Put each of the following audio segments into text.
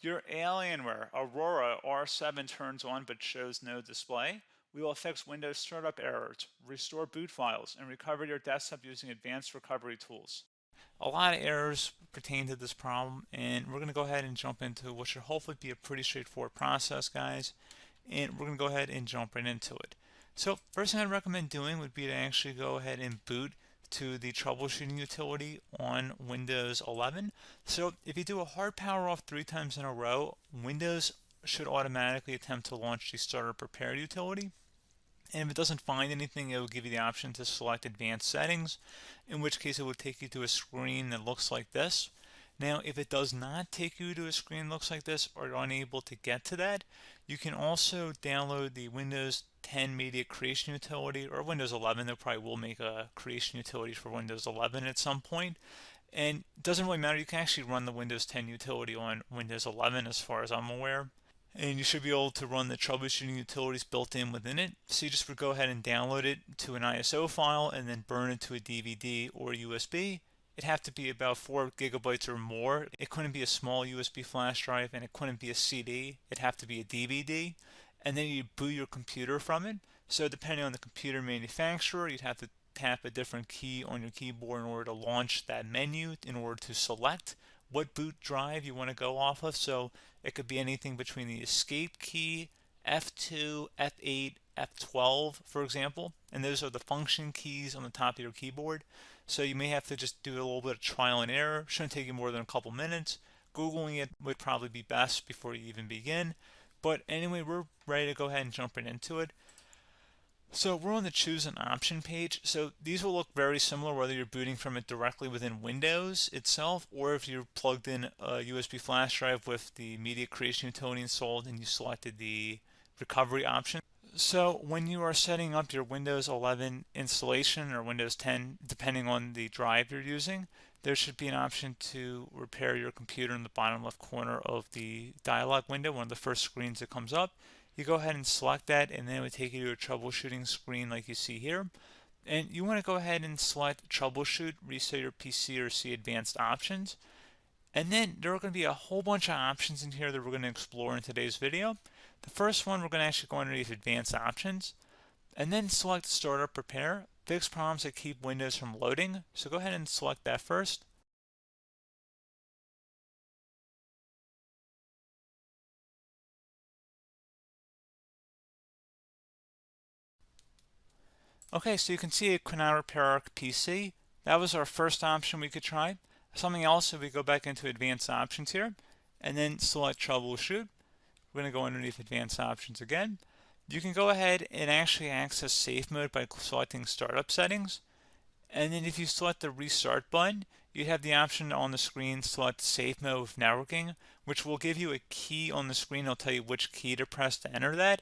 Your Alienware Aurora R7 turns on but shows no display. We will fix Windows startup errors, restore boot files, and recover your desktop using advanced recovery tools. A lot of errors pertain to this problem, and we're going to go ahead and jump into what should hopefully be a pretty straightforward process, guys. And we're going to go ahead and jump right into it. So first thing I'd recommend doing would be to actually go ahead and boot to the troubleshooting utility on Windows 11. So if you do a hard power off 3 times in a row, Windows should automatically attempt to launch the starter prepare utility. And if it doesn't find anything, it will give you the option to select advanced settings, in which case it will take you to a screen that looks like this. Now, if it does not take you to a screen that looks like this, or you're unable to get to that, you can also download the Windows 10 Media Creation Utility, or Windows 11. They probably will make a creation utility for Windows 11 at some point. And it doesn't really matter, you can actually run the Windows 10 utility on Windows 11 as far as I'm aware. And you should be able to run the troubleshooting utilities built in within it. So you just would go ahead and download it to an ISO file and then burn it to a DVD or USB. It'd have to be about 4 gigabytes or more. It couldn't be a small USB flash drive, and it couldn't be a CD. It'd have to be a DVD. And then you boot your computer from it. So depending on the computer manufacturer, you'd have to tap a different key on your keyboard in order to launch that menu, in order to select what boot drive you want to go off of. So it could be anything between the escape key, F2, F8, F12, for example. And those are the function keys on the top of your keyboard. So you may have to just do a little bit of trial and error. Shouldn't take you more than a couple minutes. Googling it would probably be best before you even begin. But anyway, we're ready to go ahead and jump right into it. So we're on the choose an option page. So these will look very similar whether you're booting from it directly within Windows itself, or if you're plugged in a USB flash drive with the media creation utility installed and you selected the recovery option. So when you are setting up your Windows 11 installation or Windows 10, depending on the drive you're using, there should be an option to repair your computer in the bottom left corner of the dialog window, one of the first screens that comes up. You go ahead and select that, and then it would take you to a troubleshooting screen like you see here. And you want to go ahead and select troubleshoot, reset your PC, or see advanced options. And then there are going to be a whole bunch of options in here that we're going to explore in today's video. The first one, we're going to actually go underneath advanced options and then select startup prepare, fix problems that keep Windows from loading. So go ahead and select that first. Okay, so you can see it could not repair our PC. That was our first option we could try. Something else, if we go back into advanced options here and then select troubleshoot, we're going to go underneath advanced options again. You can go ahead and actually access safe mode by selecting startup settings. And then if you select the restart button, you have the option on the screen select safe mode with networking, which will give you a key on the screen. It'll tell you which key to press to enter that.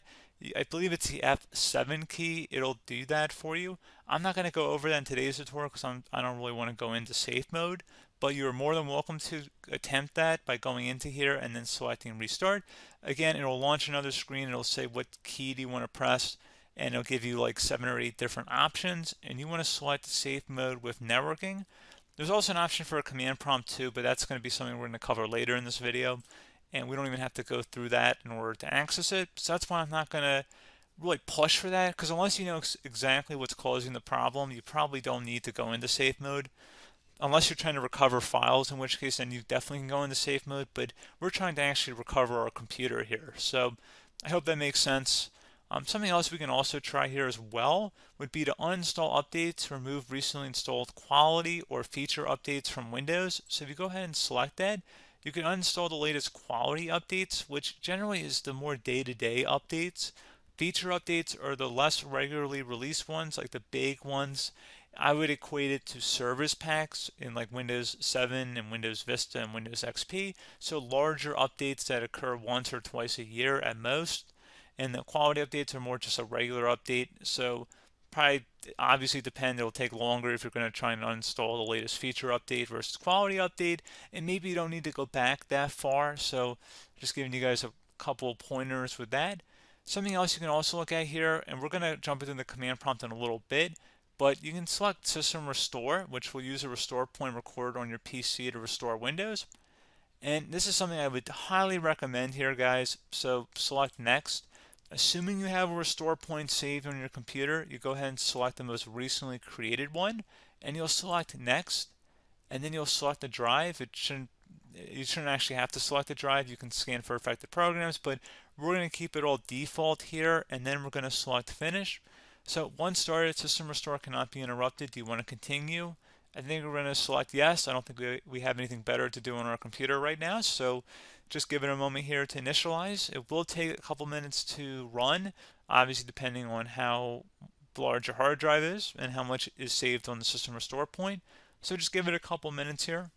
I believe it's the F7 key. It'll do that for you. I'm not going to go over that in today's tutorial because I don't really want to go into safe mode, but you're more than welcome to attempt that by going into here and then selecting restart. Again, it'll launch another screen. It'll say what key do you want to press, and it'll give you like 7 or 8 different options, and you want to select safe mode with networking. There's also an option for a command prompt too, but that's going to be something we're going to cover later in this video, and we don't even have to go through that in order to access it. So that's why I'm not going to really push for that, because unless you know exactly what's causing the problem, you probably don't need to go into safe mode. Unless you're trying to recover files, in which case then you definitely can go into safe mode, but we're trying to actually recover our computer here. So I hope that makes sense. Something else we can also try here as well would be to uninstall updates, remove recently installed quality or feature updates from Windows. So if you go ahead and select that, you can uninstall the latest quality updates, which generally is the more day-to-day updates. Feature updates are the less regularly released ones, like the big ones. I would equate it to service packs in like Windows 7 and Windows Vista and Windows XP. So larger updates that occur once or twice a year at most. And the quality updates are more just a regular update. So probably obviously depend, it'll take longer if you're going to try and uninstall the latest feature update versus quality update. And maybe you don't need to go back that far. So just giving you guys a couple of pointers with that. Something else you can also look at here, and we're going to jump into the command prompt in a little bit, but you can select System Restore, which will use a restore point recorded on your PC to restore Windows. And this is something I would highly recommend here, guys. So select next. Assuming you have a restore point saved on your computer, you go ahead and select the most recently created one, and you'll select next, and then you'll select the drive. You shouldn't actually have to select the drive. You can scan for affected programs, but we're going to keep it all default here, and then we're going to select finish. So once started, system restore cannot be interrupted. Do you want to continue? I think we're going to select yes. I don't think we have anything better to do on our computer right now, so just give it a moment here to initialize. It will take a couple minutes to run, obviously depending on how large your hard drive is and how much is saved on the system restore point. So just give it a couple minutes here.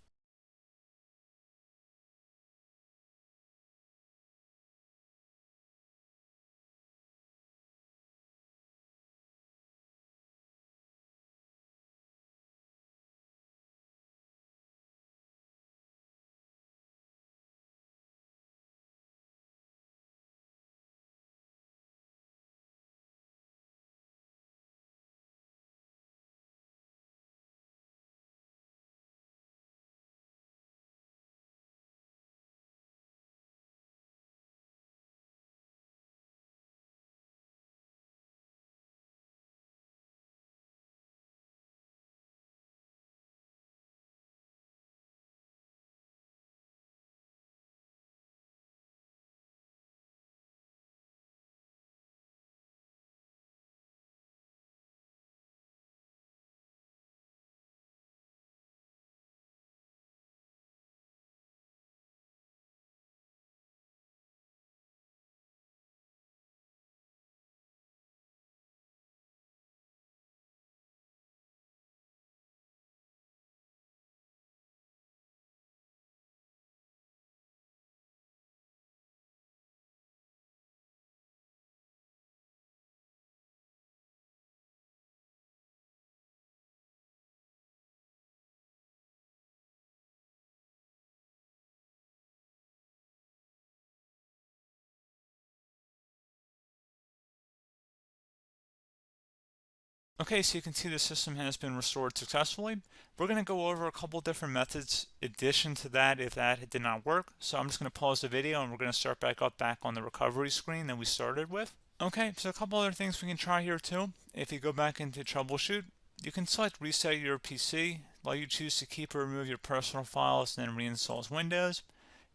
Okay, so you can see the system has been restored successfully. We're going to go over a couple different methods in addition to that if that did not work. So I'm just going to pause the video and we're going to start back on the recovery screen that we started with. Okay, so a couple other things we can try here too. If you go back into troubleshoot, you can select reset your PC while you choose to keep or remove your personal files and then reinstalls Windows.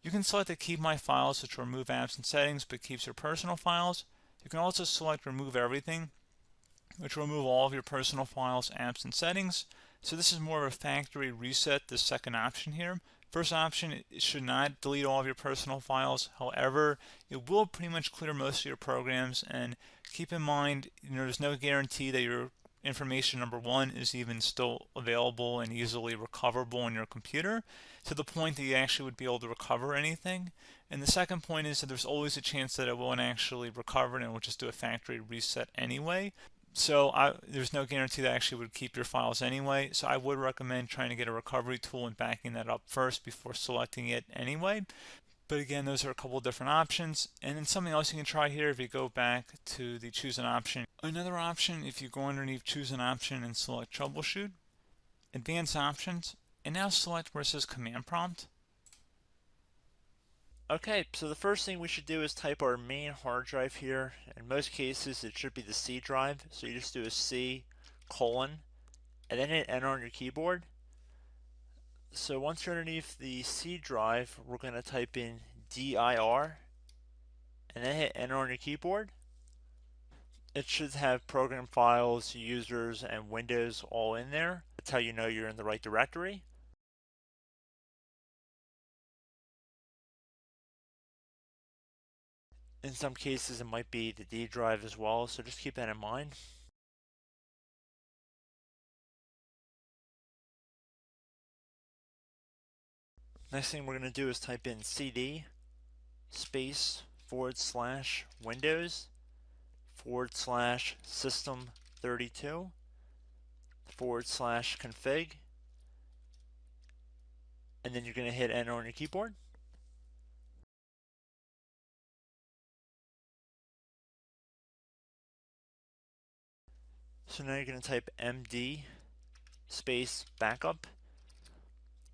You can select to keep my files, which will remove apps and settings but keeps your personal files. You can also select remove everything, which will remove all of your personal files, apps, and settings. So this is more of a factory reset, the second option here. First option, it should not delete all of your personal files. However, it will pretty much clear most of your programs. And keep in mind, there's no guarantee that your information, number one, is even still available and easily recoverable on your computer to the point that you actually would be able to recover anything. And the second point is that there's always a chance that it won't actually recover and it will just do a factory reset anyway. So there's no guarantee that actually would keep your files anyway. So I would recommend trying to get a recovery tool and backing that up first before selecting it anyway. But again, those are a couple different options. And then something else you can try here if you go back to the choose an option. Another option, if you go underneath choose an option and select troubleshoot, advanced options, and now select where it says command prompt. Okay, so the first thing we should do is type our main hard drive here. In most cases, it should be the C drive. So you just do a C colon and then hit enter on your keyboard. So once you're underneath the C drive, we're going to type in dir and then hit enter on your keyboard. It should have program files, users, and Windows all in there. That's how you know you're in the right directory. In some cases, it might be the D drive as well, so just keep that in mind. Next thing we're going to do is type in cd space / Windows / system 32 / config, and then you're going to hit enter on your keyboard. So now you're going to type md space backup,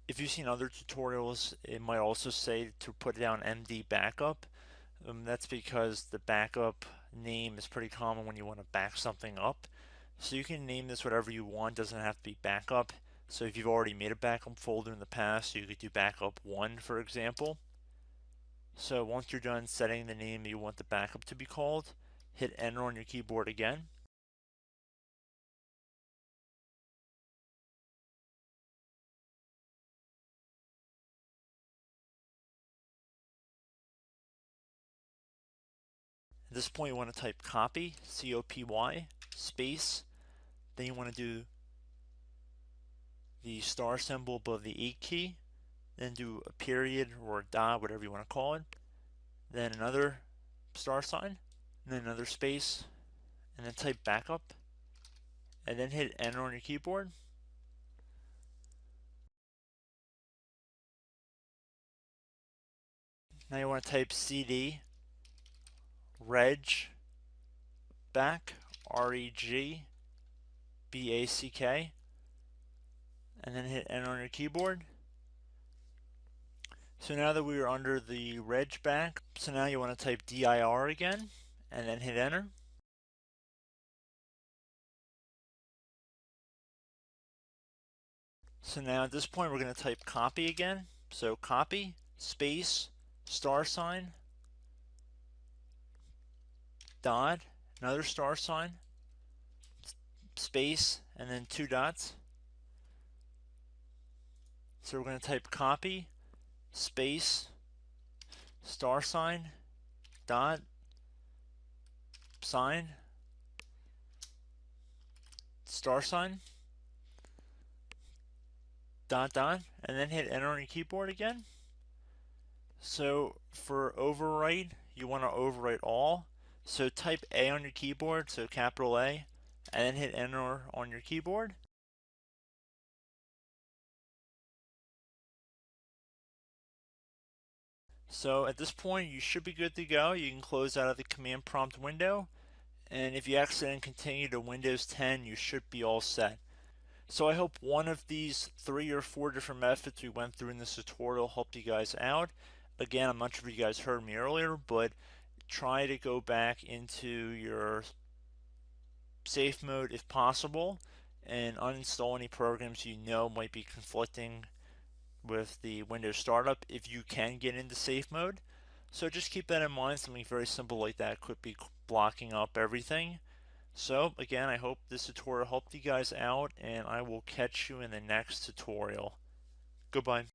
if you've seen other tutorials, it might also say to put down MD backup. That's because the backup name is pretty common when you want to back something up. So you can name this whatever you want, doesn't have to be backup. So if you've already made a backup folder in the past, you could do backup 1, for example. So once you're done setting the name you want the backup to be called, hit enter on your keyboard again. At this point you want to type copy, C-O-P-Y, space, then you want to do the star symbol above the 8 key, then do a period or a dot, whatever you want to call it, then another star sign, and then another space, and then type backup, and then hit enter on your keyboard. Now you want to type CD reg back, R-E-G-B-A-C-K, and then hit enter on your keyboard. So now that we are under the reg back, so now you want to type dir again, and then hit enter. So now at this point we're going to type copy again. So copy, space, star sign, dot, another star sign, space, and then 2 dots. So we're going to type copy, space, star sign, dot, sign, star sign, dot, dot, and then hit enter on your keyboard again. So for overwrite, you want to overwrite all. So type A on your keyboard, so capital A, and then hit enter on your keyboard. So at this point you should be good to go. You can close out of the command prompt window, and if you accidentally continue to Windows 10 you should be all set. So I hope one of these 3 or 4 different methods we went through in this tutorial helped you guys out. Again, I'm not sure if you guys heard me earlier, but try to go back into your safe mode if possible and uninstall any programs you know might be conflicting with the Windows startup if you can get into safe mode. So just keep that in mind. Something very simple like that could be blocking up everything. So again, I hope this tutorial helped you guys out, and I will catch you in the next tutorial. Goodbye.